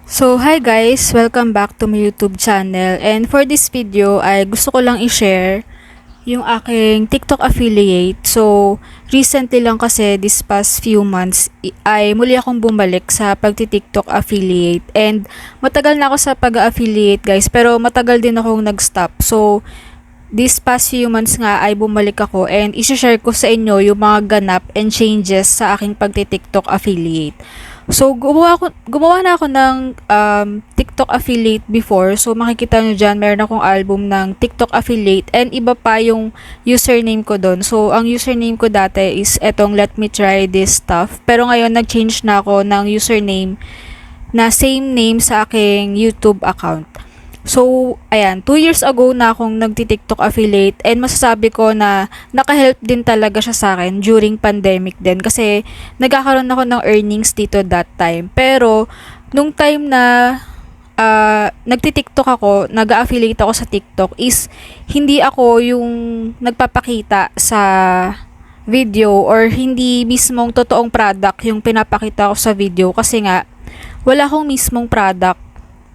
So, hi guys! Welcome back to my YouTube channel. And for this video ay gusto ko lang i-share yung aking TikTok affiliate. So, recently lang kasi this past few months ay muli akong bumalik sa pagti-TikTok affiliate. And matagal na ako sa pag-affiliate guys, pero matagal din akong nag-stop. So, this past few months nga ay bumalik ako and i-share ko sa inyo yung mga ganap and changes sa aking pagti-TikTok affiliate. So, gumawa na ako ng TikTok affiliate before. So, makikita nyo dyan, meron akong album ng TikTok affiliate and iba pa yung username ko doon. So, ang username ko dati is etong let me try this stuff. Pero ngayon, nag-change na ako ng username na same name sa aking YouTube account. So, ayan, 2 years ago na akong nagti-TikTok affiliate and masasabi ko na naka-help din talaga siya sa akin during pandemic din kasi nagkakaroon ako ng earnings dito that time. Pero, nung time na nagti-TikTok ako, nag-affiliate ako sa TikTok is hindi ako yung nagpapakita sa video or hindi mismong totoong product yung pinapakita ko sa video kasi nga wala akong mismong product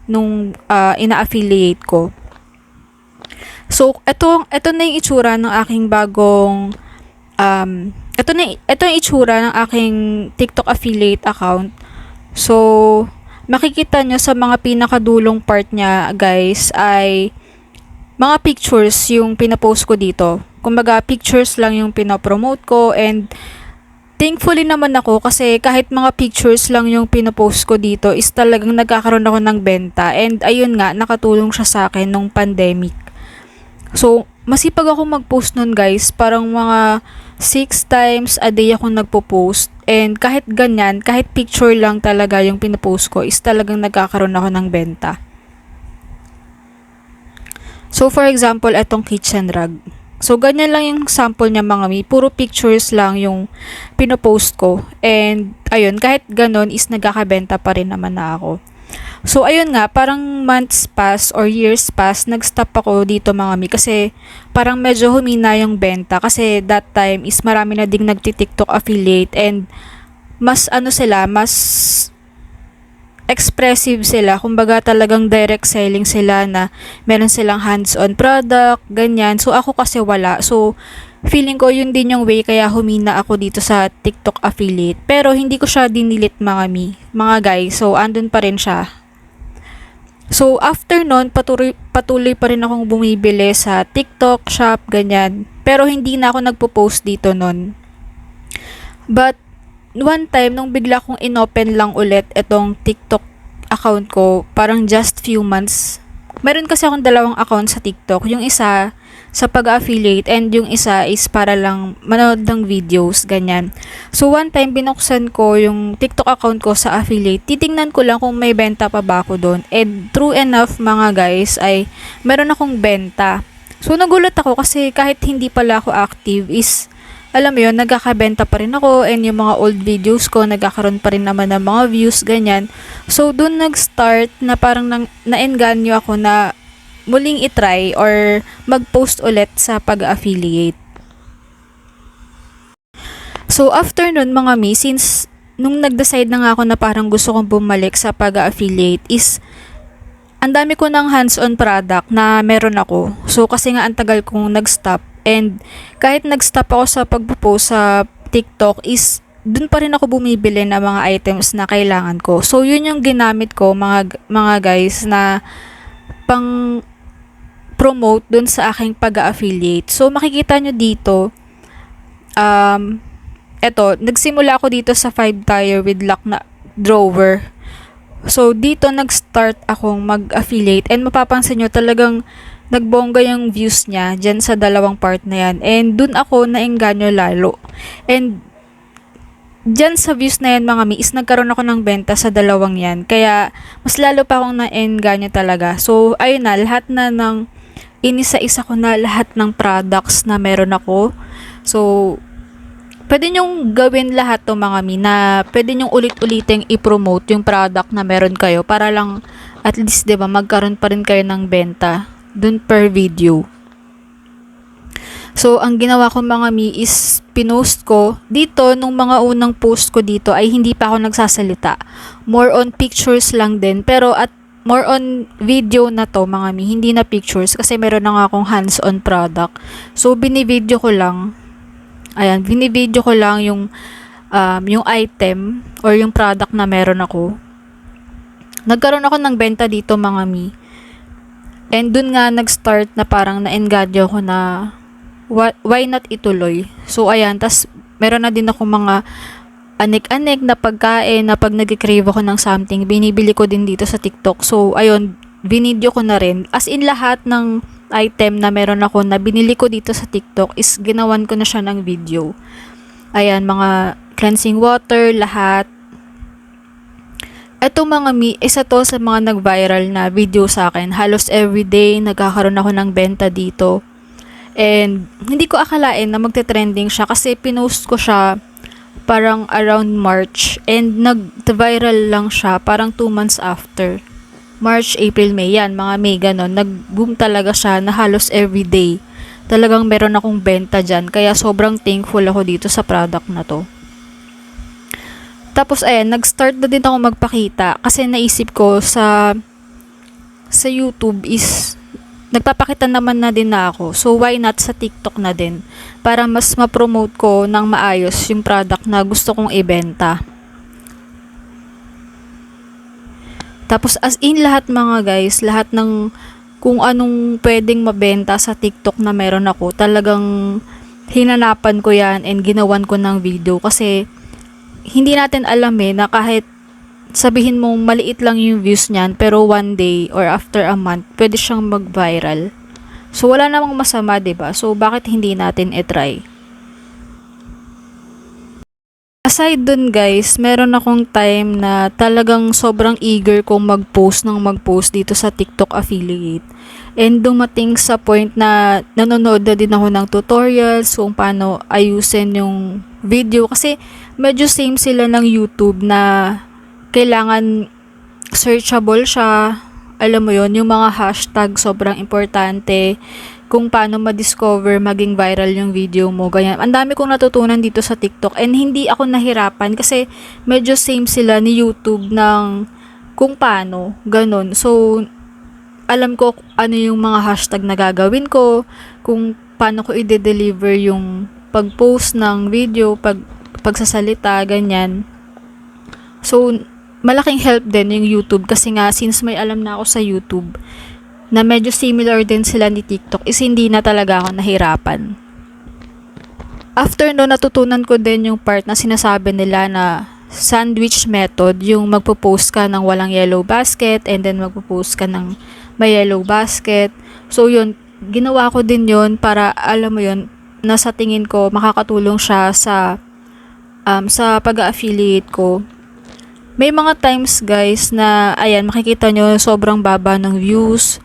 nung ina-affiliate ko. So, ito na yung itsura ng aking bagong ito yung itsura ng aking TikTok affiliate account. So, makikita nyo sa mga pinakadulong part niya, guys, ay mga pictures yung pinapost ko dito. Kumbaga, pictures lang yung pinapromote ko and thankfully naman ako kasi kahit mga pictures lang yung pinopost ko dito is talagang nagkakaroon ako ng benta and ayun nga, nakatulong siya sa akin nung pandemic. So, masipag ako mag-post nun guys, parang mga 6 times a day ako nagpo-post and kahit ganyan, kahit picture lang talaga yung pinopost ko is talagang nagkakaroon ako ng benta. So, for example, etong kitchen rug. So, ganyan lang yung sample niya mga mi. Puro pictures lang yung pinopost ko. And, ayun, kahit ganon is nagkakabenta pa rin naman na ako. So, ayun nga, parang months pass or years pass, nag-stop ako dito mga mi. Kasi, parang medyo humina yung benta. Kasi, that time is marami na ding nagti-TikTok affiliate. And, mas mas expressive sila. Kumbaga talagang direct selling sila na meron silang hands-on product, ganyan. So, ako kasi wala. So, feeling ko yun din yung way kaya humina ako dito sa TikTok affiliate. Pero, hindi ko siya dinilit mga guys. So, andun pa rin siya. So, after nun, patuloy pa rin akong bumibili sa TikTok shop, ganyan. Pero, hindi na ako nagpo-post dito nun. But, one time, nung bigla kong inopen lang ulit itong TikTok account ko, parang just few months. Meron kasi akong dalawang account sa TikTok. Yung isa sa pag-affiliate and yung isa is para lang manood ng videos, ganyan. So, one time, binuksan ko yung TikTok account ko sa affiliate. Titingnan ko lang kung may benta pa ba ako doon. And true enough, mga guys, ay meron akong benta. So, nagulat ako kasi kahit hindi pala ako active is alam mo yun, nagkakabenta pa rin ako and yung mga old videos ko, nagkakaroon pa rin naman ng mga views, ganyan. So, dun nag-start na parang naengganyo ako na muling itry or mag-post ulit sa pag-affiliate. So, after nun mga mi, since nung nag-decide na nga ako na parang gusto kong bumalik sa pag-affiliate is ang dami ko ng hands-on product na meron ako. So, kasi nga ang tagal kong nag-stop. And kahit nag-stop ako sa pagpo-post sa TikTok is dun pa rin ako bumibili ng mga items na kailangan ko. So, yun yung ginamit ko mga guys na pang promote dun sa aking pag-affiliate. So, makikita nyo dito, eto, nagsimula ako dito sa 5 tire with lock na drawer. So, dito nag-start akong mag-affiliate and mapapansin nyo talagang nagbongga yung views niya dyan sa dalawang part na yan. And dun ako naengganyo lalo. And dyan sa views na yan mga mi is nagkaroon ako ng benta sa dalawang yan. Kaya mas lalo pa akong naengganyo talaga. So ayun na, lahat na ng inisa-isa ko na lahat ng products na meron ako. So pwede nyong gawin lahat to mga mi na pwede nyong ulit-uliting i-promote yung product na meron kayo para lang at least 'di ba magkaroon pa rin kayo ng benta dun per video. So, ang ginawa ko mga mi is pinost ko. Dito, nung mga unang post ko dito ay hindi pa ako nagsasalita. More on pictures lang din. Pero at more on video na to mga mi, hindi na pictures kasi meron na nga akong hands-on product. So, binivideo ko lang. Ayan, binivideo ko lang yung item or yung product na meron ako. Nagkaroon ako ng benta dito mga mi. And dun nga nag-start na parang na-engage ko na why not ituloy. So ayan, tas meron na din ako mga anik-anik na pagkain na pag nag-crave ako ng something, binibili ko din dito sa TikTok. So ayun, binidyo ko na rin. As in lahat ng item na meron ako na binili ko dito sa TikTok is ginawan ko na siya ng video. Ayan, mga cleansing water, lahat. Ito mga isa to sa mga nag-viral na video sa akin. Halos everyday nagkakaroon ako ng benta dito. And hindi ko akalain na magte-trending siya kasi pinost ko siya parang around March and nag-viral lang siya parang 2 months after. March, April, May, yan, mga May ganon. Nag-boom talaga siya na halos everyday. Talagang meron akong benta dyan. Kaya sobrang thankful ako dito sa product na to. Tapos ayan, nag-start na din ako magpakita kasi naisip ko sa YouTube is nagpapakita naman na din na ako. So why not sa TikTok na din para mas ma-promote ko ng maayos yung product na gusto kong ibenta. Tapos as in lahat mga guys, lahat ng kung anong pwedeng mabenta sa TikTok na meron ako, talagang hinanapan ko yan and ginawan ko ng video kasi hindi natin alam na kahit sabihin mong maliit lang yung views niyan pero one day or after a month pwede siyang mag-viral. So wala namang masama, 'di ba? So bakit hindi natin i-try? Aside dun guys, meron akong time na talagang sobrang eager kong mag-post dito sa TikTok affiliate. And dumating sa point na nanonood na din ako ng tutorials kung paano ayusin yung video kasi medyo same sila ng YouTube na kailangan searchable siya. Alam mo yon, yung mga hashtag sobrang importante kung paano ma-discover, maging viral yung video mo, ganyan. Ang dami kong natutunan dito sa TikTok and hindi ako nahirapan kasi medyo same sila ni YouTube ng kung paano, ganun. So, alam ko ano yung mga hashtag na gagawin ko, kung paano ko i-deliver yung pag-post ng video, pagsasalita, ganyan. So, malaking help din yung YouTube kasi nga since may alam na ako sa YouTube na medyo similar din sila ni TikTok is hindi na talaga ako nahirapan. After no, natutunan ko din yung part na sinasabi nila na sandwich method, yung magpo-post ka ng walang yellow basket and then magpo-post ka ng may yellow basket. So yun, ginawa ko din yun para alam mo yun, na sa tingin ko makakatulong siya sa pag-affiliate ko. May mga times guys na ayan, makikita nyo sobrang baba ng views.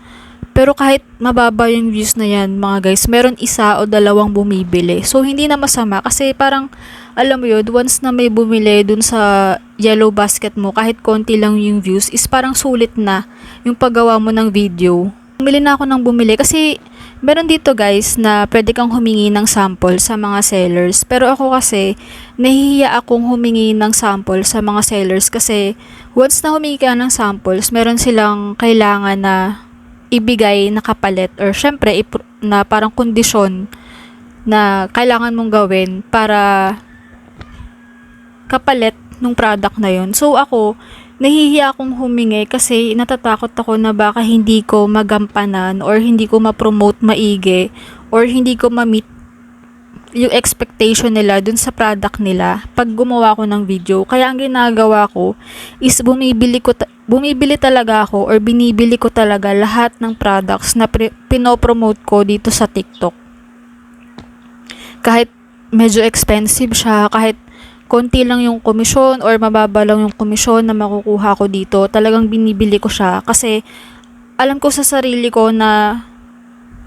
Pero kahit mababa yung views na yan mga guys, meron isa o dalawang bumibili. So hindi na masama kasi parang alam mo yun, once na may bumili dun sa yellow basket mo, kahit konti lang yung views, is parang sulit na yung paggawa mo ng video. Bumili na ako ng bumili kasi meron dito guys na pwede kang humingi ng sample sa mga sellers. Pero ako kasi, nahihiya akong humingi ng sample sa mga sellers kasi once na humingi ka ng samples, meron silang kailangan na ibigay na kapalit or syempre na parang kondisyon na kailangan mong gawin para kapalit nung product na yon. So ako, nahihiya akong humingi kasi natatakot ako na baka hindi ko magampanan or hindi ko ma-promote maigi or hindi ko ma-meet yung expectation nila dun sa product nila pag gumawa ko ng video. Kaya ang ginagawa ko is bumibili talaga ako or binibili ko talaga lahat ng products na pinopromote ko dito sa TikTok. Kahit medyo expensive siya, kahit konti lang yung komisyon or mababa lang yung komisyon na makukuha ko dito, talagang binibili ko siya kasi alam ko sa sarili ko na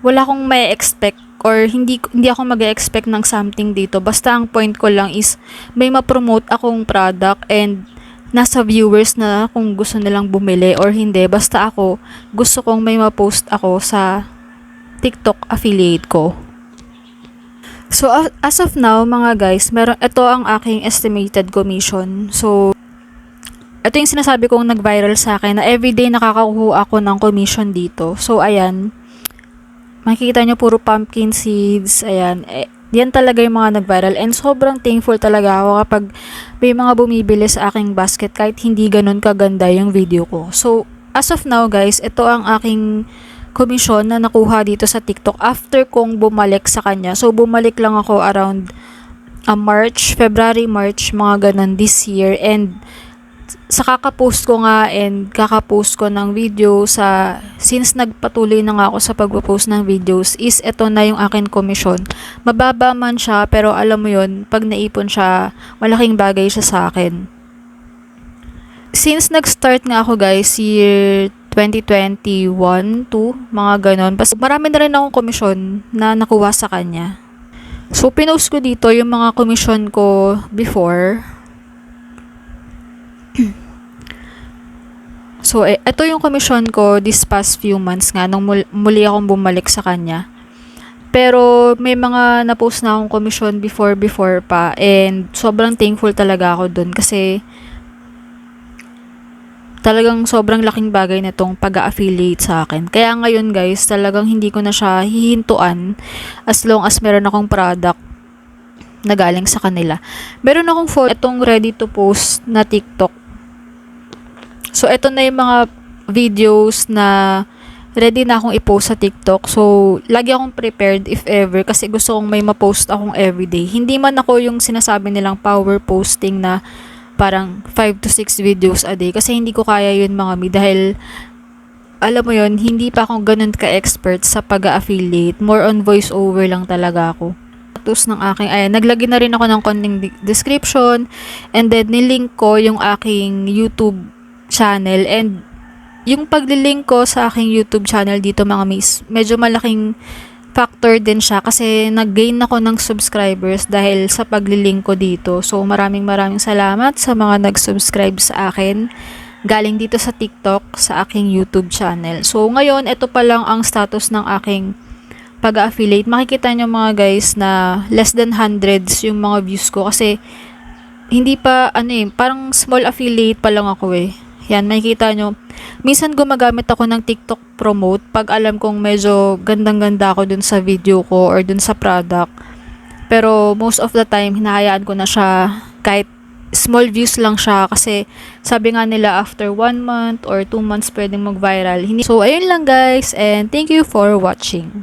wala akong may expect or hindi ako mag-expect ng something dito. Basta ang point ko lang is may ma-promote akong product and nasa viewers na kung gusto nilang bumili or hindi. Basta ako, gusto kong may ma-post ako sa TikTok affiliate ko. So, as of now, mga guys, ito ang aking estimated commission. So, ito yung sinasabi kong nag-viral sa akin na everyday nakakakuha ako ng commission dito. So, ayan. Makikita nyo puro pumpkin seeds. Ayan. Yan talaga yung mga nag-viral. And sobrang thankful talaga ako kapag may mga bumibili sa aking basket kahit hindi ganun kaganda yung video ko. So, as of now guys, ito ang aking komisyon na nakuha dito sa TikTok after kong bumalik sa kanya. So, bumalik lang ako around February, March, mga ganun this year. And sa kakapost ko nga and kakapost ko ng video since nagpatuloy na nga ako sa pagpo-post ng videos is ito na yung akin komisyon. Mababa man siya pero alam mo yun, pag naipon siya, malaking bagay siya sa akin. Since nag-start nga ako guys, year 2021 to mga ganon. Marami na rin akong komisyon na nakuha sa kanya. So, pinost ko dito yung mga komisyon ko before. So, ito yung komisyon ko this past few months nga nung muli akong bumalik sa kanya. Pero, may mga na-post na akong komisyon before pa and sobrang thankful talaga ako dun kasi talagang sobrang laking bagay na itong pag-affiliate sa akin. Kaya ngayon guys, talagang hindi ko na siya hihintuan as long as meron akong product na galing sa kanila. Meron akong itong ready to post na TikTok. So, ito na yung mga videos na ready na akong i-post sa TikTok. So, lagi akong prepared if ever kasi gusto kong may ma-post akong everyday. Hindi man ako yung sinasabi nilang power posting na parang 5 to 6 videos a day kasi hindi ko kaya yun mga mi dahil alam mo yun, hindi pa ako ganun ka-expert sa pag-affiliate. More on voice-over lang talaga ako. Tapos ng aking, naglagay na rin ako ng konting description and then nilink ko yung aking YouTube channel and yung paglilink ko sa aking YouTube channel dito mga miss, medyo malaking factor din siya kasi nag-gain ako ng subscribers dahil sa paglilink ko dito. So, maraming salamat sa mga nag-subscribe sa akin galing dito sa TikTok sa aking YouTube channel. So, ngayon, ito pa lang ang status ng aking pag-affiliate. Makikita nyo mga guys na less than hundreds yung mga views ko kasi hindi pa, parang small affiliate pa lang ako eh. Yan, makikita nyo. Minsan gumagamit ako ng TikTok promote pag alam kong medyo gandang-ganda ako dun sa video ko or dun sa product. Pero most of the time, hinahayaan ko na siya kahit small views lang siya kasi sabi nga nila after 1 month or 2 months pwedeng mag-viral. So, ayun lang guys and thank you for watching.